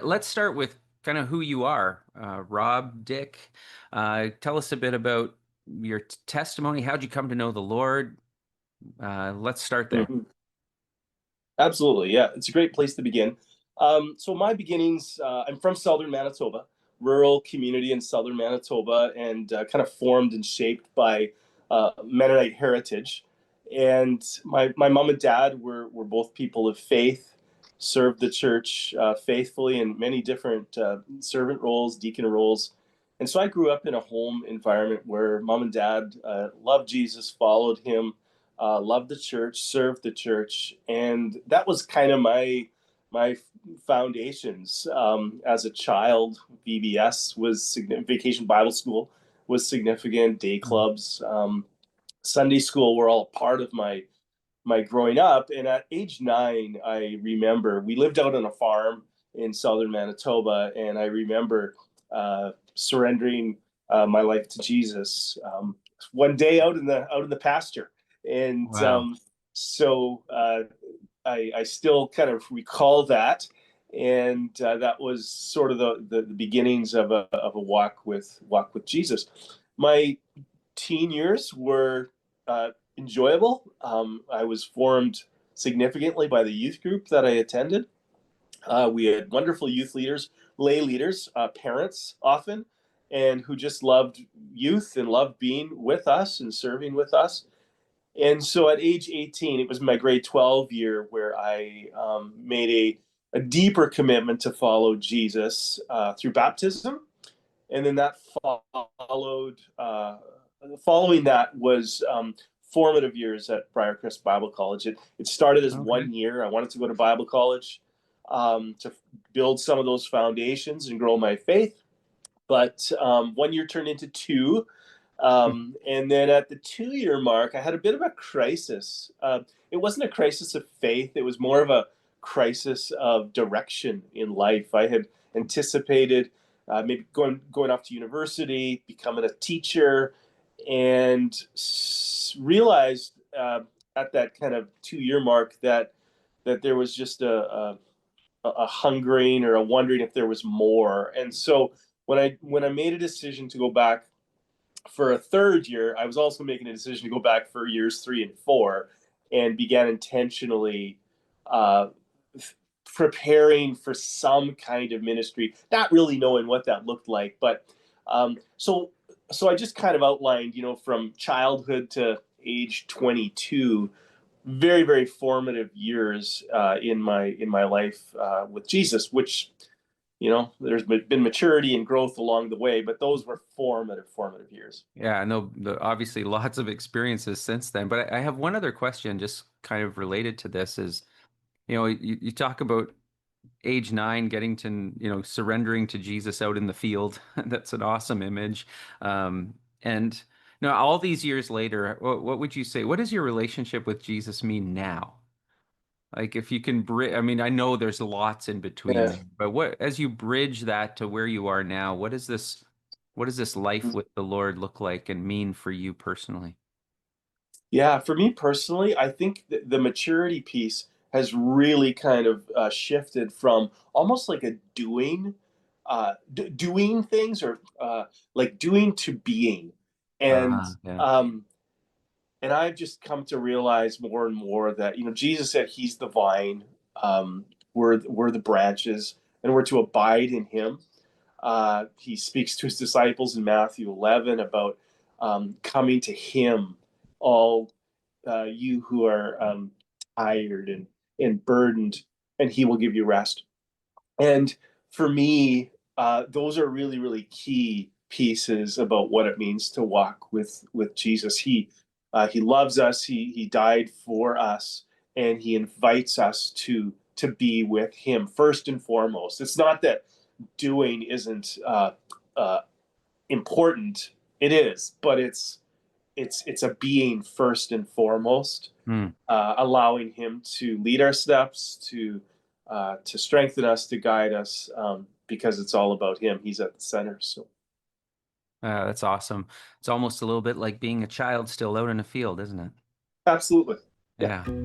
Let's start with kind of who you are, Rob, Dyck. Tell us a bit about your testimony. How'd you come to know the Lord? Let's start there. Mhm. Absolutely. Yeah. It's a great place to begin. So, my beginnings, I'm from southern Manitoba, rural community in southern Manitoba, and kind of formed and shaped by Mennonite heritage. And my mom and dad were both people of faith, served the church faithfully in many different servant roles, deacon roles. And so I grew up in a home environment where mom and dad loved Jesus, followed him, loved the church, served the church, and that was kind of my foundations as a child. VBS was significant. Vacation Bible School was significant. Day Mm. clubs, Sunday school were all part of my growing up. And at age 9, I remember we lived out on a farm in southern Manitoba, and I remember surrendering my life to Jesus one day out in the pasture, and Wow. I still kind of recall that, and that was sort of the beginnings of a walk with Jesus. My teen years were enjoyable. I was formed significantly by the youth group that I attended. We had wonderful youth leaders, lay leaders, parents often, and who just loved youth and loved being with us and serving with us. And so at age 18, it was my grade 12 year where I made a deeper commitment to follow Jesus through baptism. And then that following that was formative years at Briarcrest Bible College. It started as Okay. 1 year. I wanted to go to Bible college to build some of those foundations and grow my faith. But 1 year turned into two. And then at the 2 year mark, I had a bit of a crisis. It wasn't a crisis of faith, it was more of a crisis of direction in life. I had anticipated maybe going off to university, becoming a teacher, and realized at that kind of 2 year mark that there was just a hungering or a wondering if there was more. And so when I made a decision to go back for a third year, I was also making a decision to go back for years 3 and 4, and began intentionally uh, preparing for some kind of ministry, not really knowing what that looked like. But so I just kind of outlined, from childhood to age 22, very very formative years in my life with Jesus, which there's been maturity and growth along the way, but those were formative years. Yeah, I know obviously lots of experiences since then, but I have one other question just kind of related to this is, you talk about age 9 getting to, surrendering to Jesus out in the field. That's an awesome image. And now all these years later, what would you say? What does your relationship with Jesus mean now? Like if you can bridge, I mean, I know there's lots in between Yeah. there, but as you bridge that to where you are now, what does this life with the Lord look like and mean for you personally? Yeah, for me personally, I think the maturity piece has really kind of shifted from almost like a doing things, or like doing to being, and Yeah. um, and I've just come to realize more and more that Jesus said He's the vine, we're the branches, and we're to abide in Him. He speaks to His disciples in Matthew 11 about coming to Him, all you who are tired and burdened, and He will give you rest. And for me, those are really, really key pieces about what it means to walk with Jesus. He loves us. He died for us, and He invites us to be with Him first and foremost. It's not that doing isn't uh, important. It is, but it's a being first and foremost, Hmm. allowing Him to lead our steps, to strengthen us, to guide us, because it's all about Him. He's at the center. So That's awesome. It's almost a little bit like being a child still out in a field, isn't it? absolutely, yeah. Yeah.